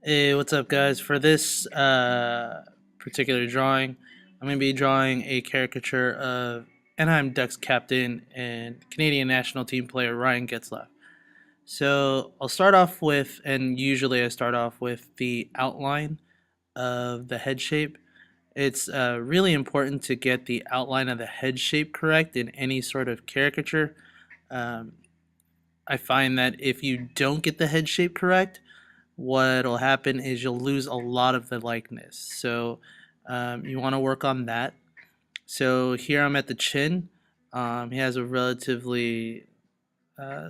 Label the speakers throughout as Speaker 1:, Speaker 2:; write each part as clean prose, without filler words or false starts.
Speaker 1: Hey, what's up, guys? For this particular drawing, I'm going to be drawing a caricature of Anaheim Ducks captain and Canadian national team player Ryan Getzlaf. So I'll start off with, and usually I start off with the outline of the head shape. It's really important to get the outline of the head shape correct in any sort of caricature. Um, I find that if you don't get the head shape correct, what'll happen is you'll lose a lot of the likeness. So you want to work on that. So here I'm at the chin. He has a relatively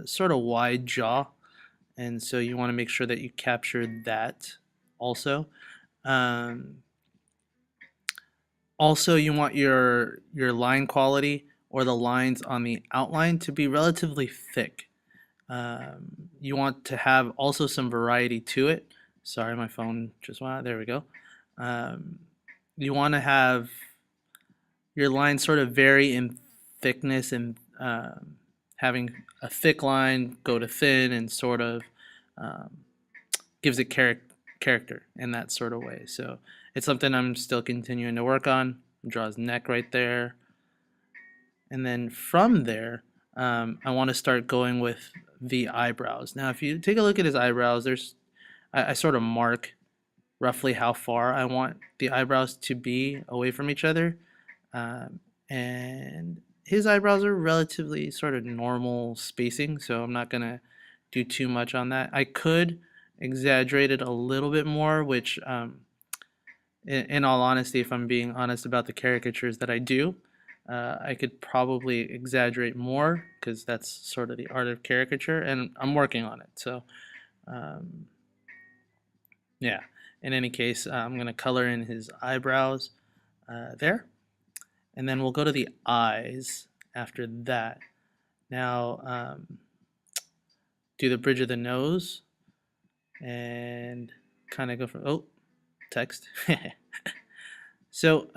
Speaker 1: sort of wide jaw, and so you want to make sure that you capture that also. Um, Also, you want your line quality or the lines on the outline to be relatively thick. You want to have also some variety to it. Sorry, my phone just went out. There we go. Um, you want to have your lines sort of vary in thickness and having a thick line go to thin and sort of um, gives it character in that sort of way. So it's something I'm still continuing to work on. Draw his neck right there. And then from there, I want to start going with the eyebrows. Now, if you take a look at his eyebrows, I sort of mark roughly how far I want the eyebrows to be away from each other. And his eyebrows are relatively sort of normal spacing, so I'm not going to do too much on that. I could exaggerate it a little bit more, which, in all honesty, if I'm being honest about the caricatures that I do, I could probably exaggerate more because that's sort of the art of caricature, and I'm working on it. So, um, yeah. In any case, I'm going to color in his eyebrows there, and then we'll go to the eyes after that. Now, do the bridge of the nose and kind of go from text. So,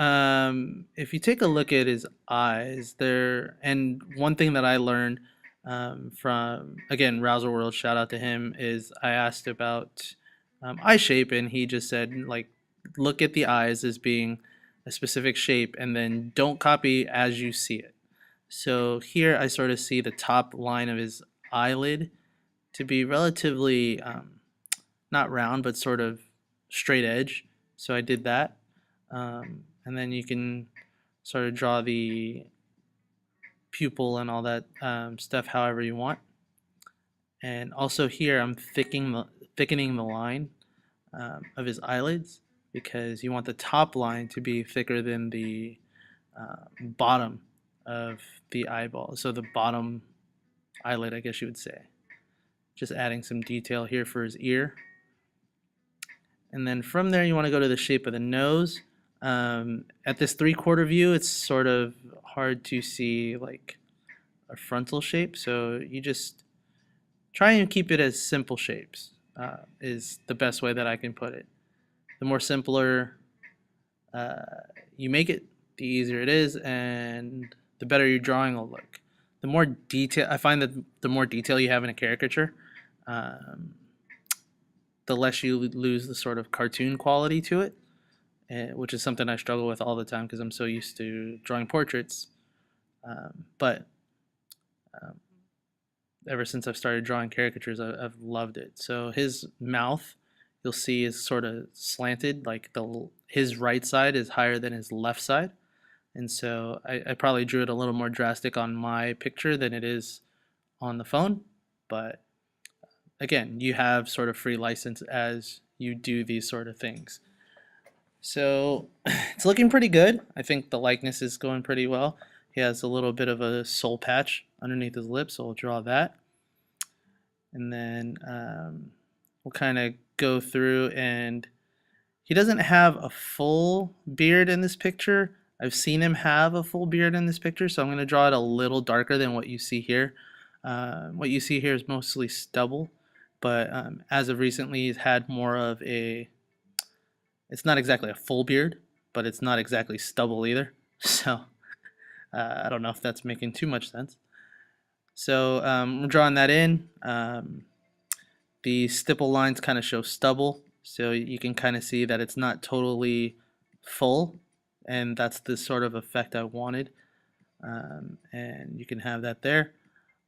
Speaker 1: if you take a look at his eyes, there, and one thing that I learned from, again, Rouser World, shout out to him, is I asked about eye shape, and he just said, like, look at the eyes as being a specific shape, and then don't copy as you see it. So here I sort of see the top line of his eyelid to be relatively not round, but sort of straight edge. So I did that. And then you can sort of draw the pupil and all that stuff however you want. And also here I'm thickening the line of his eyelids because you want the top line to be thicker than the bottom of the eyeball. So the bottom eyelid, I guess you would say. Just adding some detail here for his ear. And then from there, you want to go to the shape of the nose. At this 3/4 view, it's sort of hard to see like a frontal shape. So you just try and keep it as simple shapes is the best way that I can put it. The more simpler uh, you make it, the easier it is, and the better your drawing will look. The more detail, I find that the more detail you have in a caricature, um, the less you lose the sort of cartoon quality to it, which is something I struggle with all the time because I'm so used to drawing portraits. But um, ever since I've started drawing caricatures, I've loved it. So his mouth, you'll see, is sort of slanted, like his right side is higher than his left side. And so I probably drew it a little more drastic on my picture than it is on the phone. But again, you have sort of free license as you do these sort of things. So it's looking pretty good. I think the likeness is going pretty well. He has a little bit of a soul patch underneath his lips, so we'll draw that. And then we'll kind of go through, and he doesn't have a full beard in this picture. I've seen him have a full beard in this picture, so I'm going to draw it a little darker than what you see here. What you see here is mostly stubble, but as of recently, he's had more of a, it's not exactly a full beard, but it's not exactly stubble either. So I don't know if that's making too much sense. So we're drawing that in. The stipple lines kind of show stubble, So you can kind of see that it's not totally full, and that's the sort of effect I wanted. And you can have that there.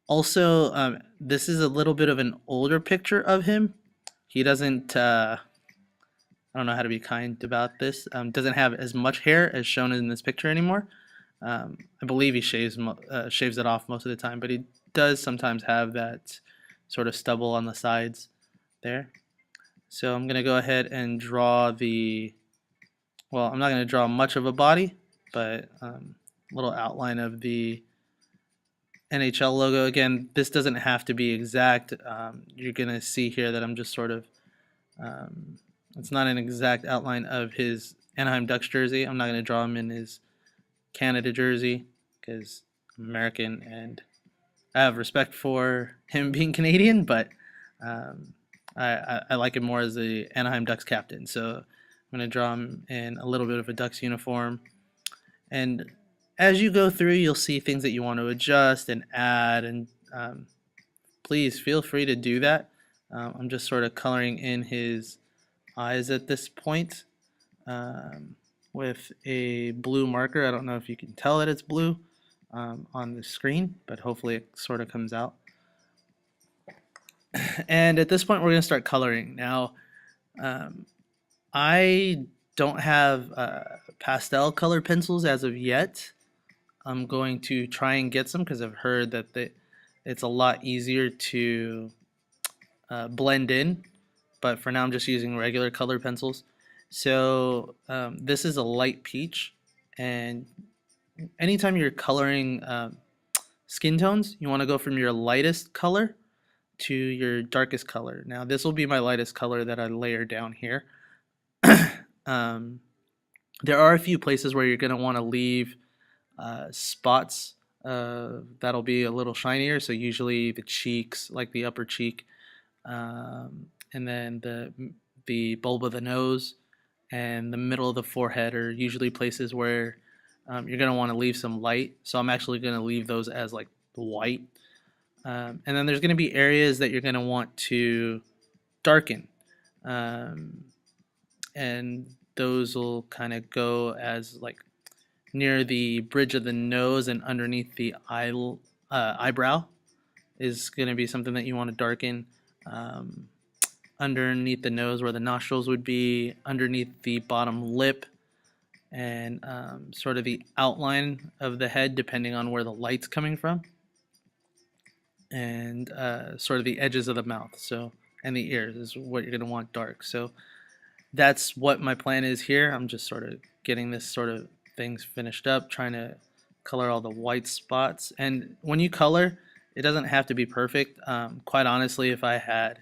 Speaker 1: Also, this is a little bit of an older picture of him. He doesn't, I don't know how to be kind about this, doesn't have as much hair as shown in this picture anymore. I believe he shaves it off most of the time, but he does sometimes have that sort of stubble on the sides there. So I'm going to go ahead and draw well, I'm not going to draw much of a body, but a little outline of the NHL logo. Again, this doesn't have to be exact. You're going to see here that I'm just sort of, it's not an exact outline of his Anaheim Ducks jersey. I'm not going to draw him in his Canada jersey because I'm American and I have respect for him being Canadian, but I like him more as the Anaheim Ducks captain. So I'm going to draw him in a little bit of a Ducks uniform. And as you go through, you'll see things that you want to adjust and add, and please feel free to do that. I'm just sort of coloring in his eyes at this point with a blue marker. I don't know if you can tell that it's blue on the screen, but hopefully it sort of comes out. And at this point, we're going to start coloring. Now, I don't have pastel color pencils as of yet. I'm going to try and get some because I've heard that it's a lot easier to blend in. But for now, I'm just using regular color pencils. So this is a light peach. And anytime you're coloring skin tones, you want to go from your lightest color to your darkest color. Now, this will be my lightest color that I layer down here. There are a few places where you're going to want to leave spots that'll be a little shinier. So usually the cheeks, like the upper cheek, and then the bulb of the nose and the middle of the forehead are usually places where you're going to want to leave some light. So I'm actually going to leave those as like white. And then there's going to be areas that you're going to want to darken. And those will kind of go as like near the bridge of the nose and underneath the eyebrow is going to be something that you want to darken. Underneath the nose where the nostrils would be, underneath the bottom lip, and sort of the outline of the head depending on where the light's coming from, and sort of the edges of the mouth, so, and the ears is what you're going to want dark. So that's what my plan is here. I'm just sort of getting this sort of things finished up, trying to color all the white spots. And when you color, it doesn't have to be perfect. Quite honestly, if I had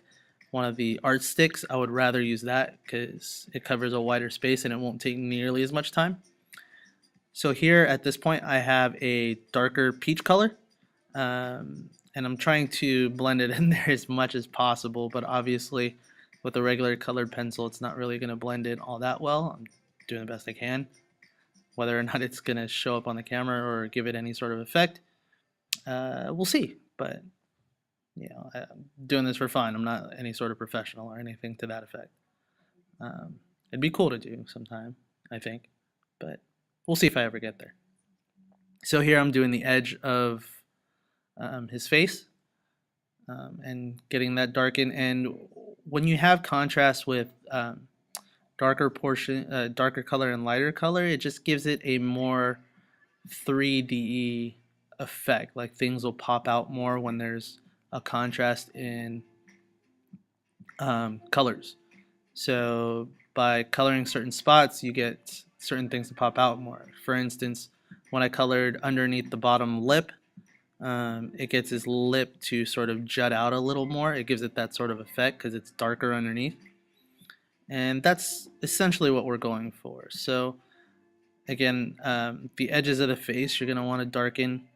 Speaker 1: one of the art sticks, I would rather use that because it covers a wider space and it won't take nearly as much time. So here at this point I have a darker peach color, and I'm trying to blend it in there as much as possible, but obviously with a regular colored pencil it's not really going to blend in all that well. I'm doing the best I can. Whether or not it's going to show up on the camera or give it any sort of effect, we'll see. But you know, I'm doing this for fun. I'm not any sort of professional or anything to that effect. It'd be cool to do sometime, I think, but we'll see if I ever get there. So here I'm doing the edge of his face and getting that darkened. And when you have contrast with darker color and lighter color, it just gives it a more 3D effect. Like things will pop out more when there's a contrast in colors. So by coloring certain spots, you get certain things to pop out more. For instance, when I colored underneath the bottom lip, it gets his lip to sort of jut out a little more. It gives it that sort of effect because it's darker underneath. And that's essentially what we're going for. So again, the edges of the face you're going to want to darken.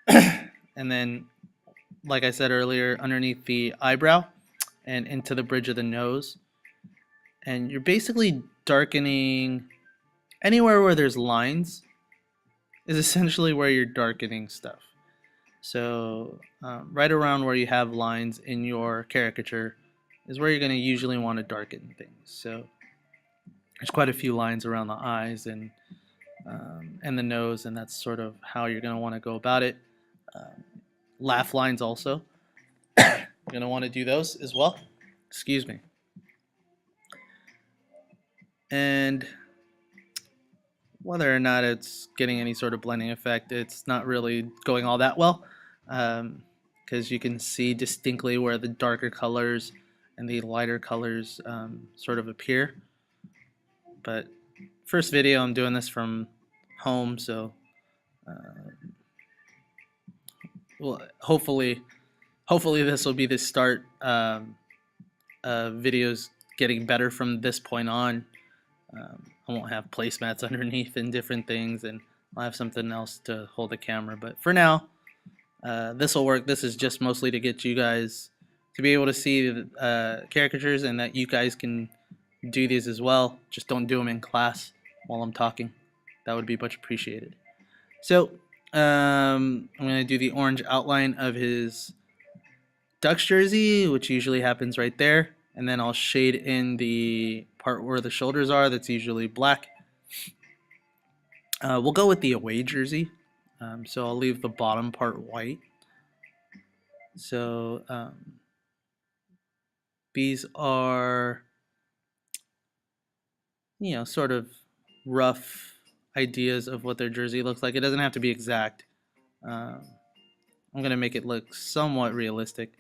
Speaker 1: And then, like I said earlier, underneath the eyebrow and into the bridge of the nose. And you're basically darkening anywhere where there's lines is essentially where you're darkening stuff. So right around where you have lines in your caricature, is where you're going to usually want to darken things. So there's quite a few lines around the eyes and the nose, and that's sort of how you're going to want to go about it. Laugh lines also. You're going to want to do those as well. Excuse me. And whether or not it's getting any sort of blending effect, it's not really going all that well, because you can see distinctly where the darker colors and the lighter colors sort of appear. But first video, I'm doing this from home, so well, hopefully this will be the start of videos getting better from this point on. I won't have placemats underneath and different things, and I'll have something else to hold the camera. But for now, this will work. This is just mostly to get you guys to be able to see caricatures, and that you guys can do these as well. Just don't do them in class while I'm talking. That would be much appreciated. So I'm going to do the orange outline of his Ducks jersey, which usually happens right there. And then I'll shade in the part where the shoulders are. That's usually black. We'll go with the away jersey. So I'll leave the bottom part white. So these are, sort of rough ideas of what their jersey looks like. It doesn't have to be exact. I'm going to make it look somewhat realistic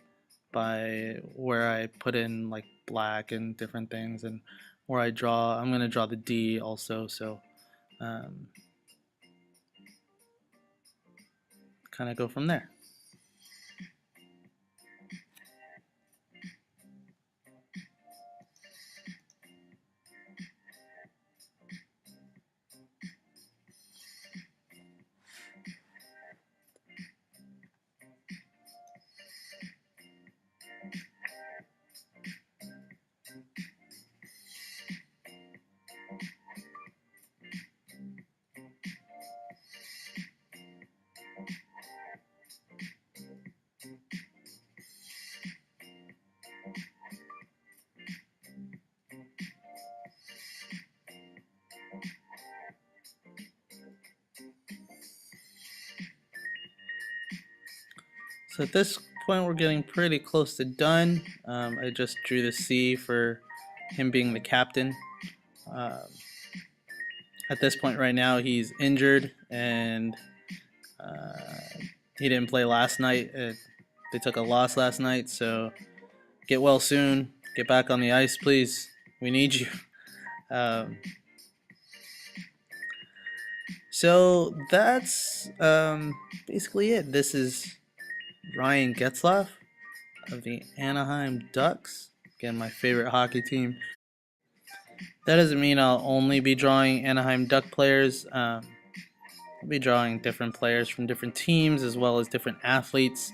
Speaker 1: by where I put in like black and different things, and where I'm going to draw the D also, so kind of go from there. So at this point, we're getting pretty close to done. I just drew the C for him being the captain. At this point right now, he's injured, and he didn't play last night. They took a loss last night, so get well soon. Get back on the ice, please. We need you. So that's basically it. This is Ryan Getzlaf of the Anaheim Ducks. Again, my favorite hockey team. That doesn't mean I'll only be drawing Anaheim Duck players. I'll be drawing different players from different teams as well as different athletes.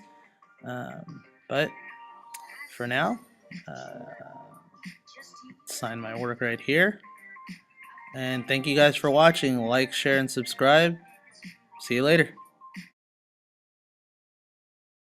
Speaker 1: But for now, sign my work right here. And thank you guys for watching. Like, share, and subscribe. See you later.